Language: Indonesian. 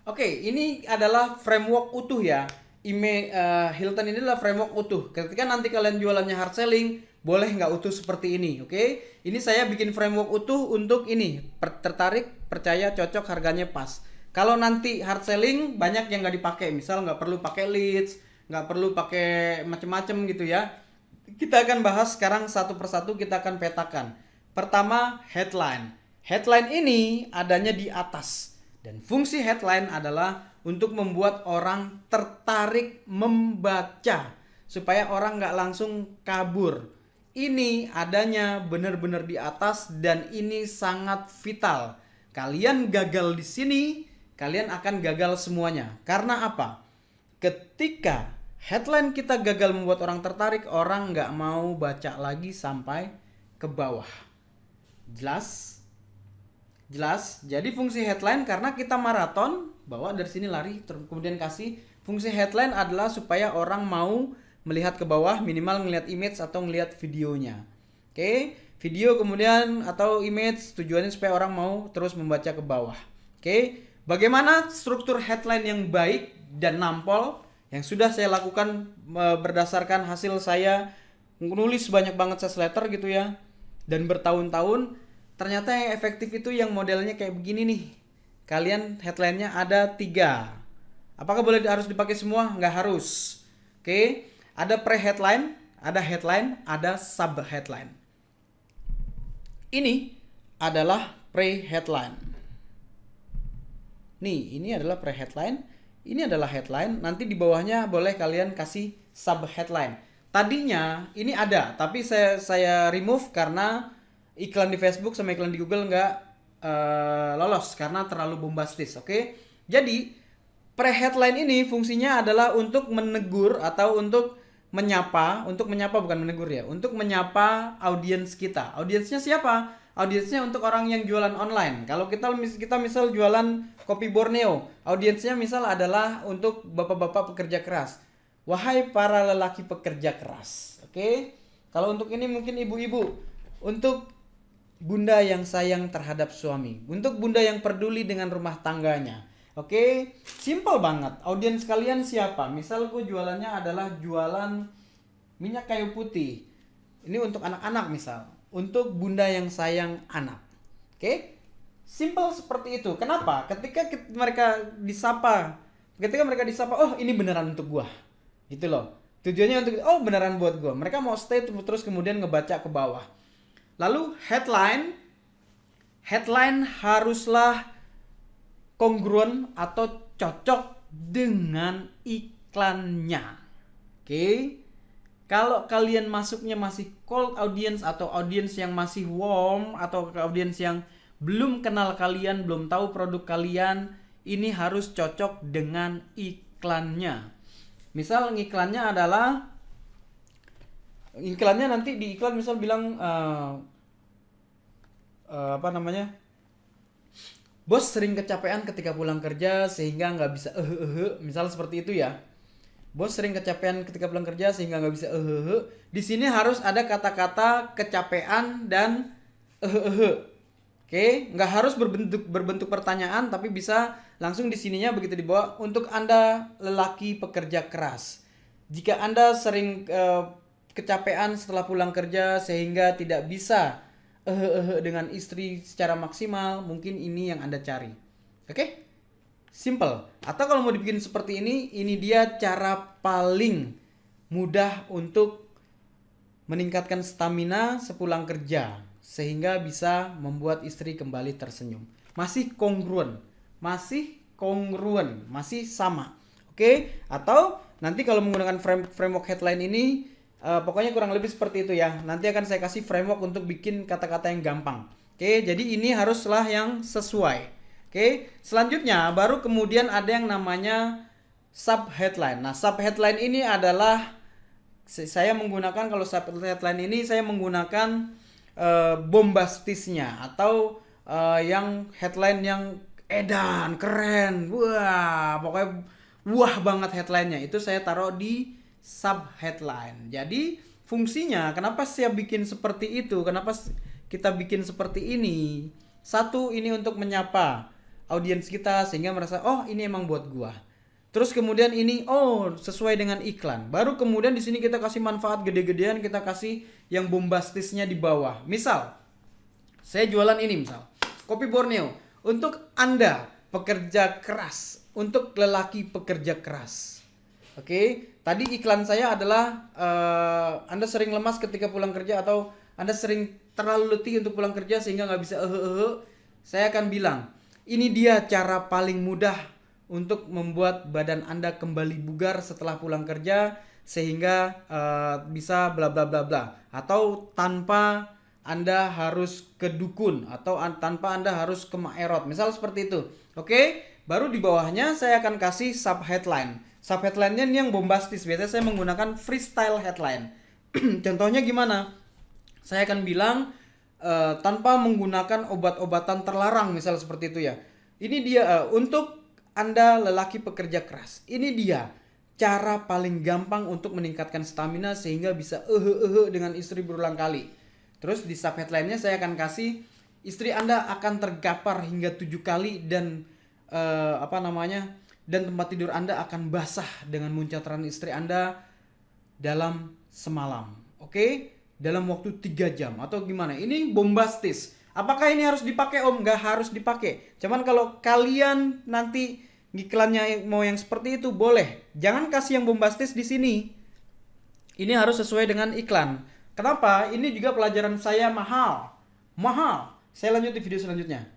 Oke, ini adalah framework utuh ya. Hilton ini adalah framework utuh. Ketika nanti kalian jualannya hard selling, boleh nggak utuh seperti ini, oke? Ini saya bikin framework utuh untuk ini. Tertarik, percaya, cocok, harganya pas. Kalau nanti hard selling banyak yang nggak dipakai, misal nggak perlu pakai leads, nggak perlu pakai macem-macem gitu ya. Kita akan bahas sekarang satu persatu, kita akan petakan. Pertama, headline. Headline ini adanya di atas. Dan fungsi headline adalah untuk membuat orang tertarik membaca. Supaya orang nggak langsung kabur. Ini adanya benar-benar di atas dan ini sangat vital. Kalian gagal di sini, kalian akan gagal semuanya. Karena apa? Ketika headline kita gagal membuat orang tertarik, orang nggak mau baca lagi sampai ke bawah. Jelas? Jelas. Jadi fungsi headline karena kita maraton, bawa dari sini lari, kemudian kasih. Fungsi headline adalah supaya orang mau melihat ke bawah, minimal ngelihat image atau ngelihat videonya. Oke, video kemudian atau image tujuannya supaya orang mau terus membaca ke bawah. Oke, bagaimana struktur headline yang baik dan nampol yang sudah saya lakukan berdasarkan hasil saya nulis banyak banget sales letter gitu ya dan bertahun-tahun. Ternyata yang efektif itu yang modelnya kayak begini nih. Kalian headline-nya ada 3. Apakah boleh harus dipakai semua? Nggak harus. Oke, ada pre-headline, ada sub-headline. Ini adalah pre-headline. Nih, ini adalah pre-headline. Ini adalah headline. Nanti di bawahnya boleh kalian kasih sub-headline. Tadinya ini ada, tapi saya remove karena iklan di Facebook sama iklan di Google nggak lolos karena terlalu bombastis, oke? Jadi pre-headline ini fungsinya adalah untuk menegur atau untuk menyapa bukan menegur ya, untuk menyapa audiens kita. Audiensnya siapa? Audiensnya untuk orang yang jualan online. Kalau kita misal jualan kopi Borneo, audiensnya misal adalah untuk bapak-bapak pekerja keras. Wahai para lelaki pekerja keras, oke? Kalau untuk ini mungkin ibu-ibu, untuk bunda yang sayang terhadap suami, untuk bunda yang peduli dengan rumah tangganya. Oke, simple banget. Audiens kalian siapa? Misal gue jualannya adalah jualan minyak kayu putih. Ini untuk anak-anak misal, untuk bunda yang sayang anak. Oke, simple seperti itu. Kenapa? Ketika mereka disapa, oh ini beneran untuk gua, gitu loh. Tujuannya untuk, oh beneran buat gua. Mereka mau stay terus kemudian ngebaca ke bawah. Lalu headline haruslah kongruen atau cocok dengan iklannya. Oke. Kalau kalian masuknya masih cold audience atau audience yang masih warm atau audience yang belum kenal kalian, belum tahu produk kalian, ini harus cocok dengan iklannya. Misal iklannya nanti di iklan misal bilang bos sering kecapean ketika pulang kerja sehingga nggak bisa misal seperti itu ya. Bos sering kecapean ketika pulang kerja sehingga nggak bisa Di sini harus ada kata-kata kecapean dan Oke, nggak harus berbentuk pertanyaan, tapi bisa langsung di sininya begitu dibawa untuk Anda lelaki pekerja keras. Jika Anda sering kecapean setelah pulang kerja sehingga tidak bisa dengan istri secara maksimal, mungkin ini yang Anda cari. Oke? Simple. Atau kalau mau dibikin seperti ini dia cara paling mudah untuk meningkatkan stamina sepulang kerja sehingga bisa membuat istri kembali tersenyum. Masih kongruen, masih sama. Oke? Atau nanti kalau menggunakan framework headline ini pokoknya kurang lebih seperti itu ya. Nanti akan saya kasih framework untuk bikin kata-kata yang gampang. Oke, jadi ini haruslah yang sesuai. Oke, selanjutnya baru kemudian ada yang namanya sub headline. Nah, sub headline ini adalah saya menggunakan, kalau sub headline ini saya menggunakan bombastisnya atau yang headline yang edan, keren, wah, pokoknya wah banget headline-nya. Itu saya taruh di sub headline. Jadi fungsinya kenapa saya bikin seperti itu? Kenapa kita bikin seperti ini? Satu, ini untuk menyapa. audiens kita sehingga merasa oh ini emang buat gua. Terus kemudian ini oh sesuai dengan iklan. Baru kemudian di sini kita kasih manfaat gede-gedean, kita kasih yang bombastisnya di bawah. Misal saya jualan ini misal kopi Borneo untuk Anda pekerja keras, untuk lelaki pekerja keras. Oke, tadi iklan saya adalah Anda sering lemas ketika pulang kerja atau Anda sering terlalu letih untuk pulang kerja sehingga nggak bisa Saya akan bilang, ini dia cara paling mudah untuk membuat badan Anda kembali bugar setelah pulang kerja sehingga bisa bla bla bla bla, atau tanpa Anda harus ke dukun atau tanpa Anda harus ke maerot. Misal seperti itu. Oke, baru di bawahnya saya akan kasih sub headline. Sub headline-nya ini yang bombastis. Biasanya saya menggunakan freestyle headline. Contohnya gimana? Saya akan bilang tanpa menggunakan obat-obatan terlarang, misal seperti itu ya. Ini dia untuk Anda lelaki pekerja keras. Ini dia cara paling gampang untuk meningkatkan stamina sehingga bisa dengan istri berulang kali. Terus di sub headline-nya saya akan kasih istri Anda akan tergapar hingga 7 kali dan dan tempat tidur Anda akan basah dengan muncataran istri Anda dalam semalam. Oke? Dalam waktu 3 jam atau gimana? Ini bombastis. Apakah ini harus dipakai Om? Nggak harus dipakai. Cuman kalau kalian nanti iklannya mau yang seperti itu boleh. Jangan kasih yang bombastis di sini. Ini harus sesuai dengan iklan. Kenapa? Ini juga pelajaran saya mahal. Mahal. Saya lanjut di video selanjutnya.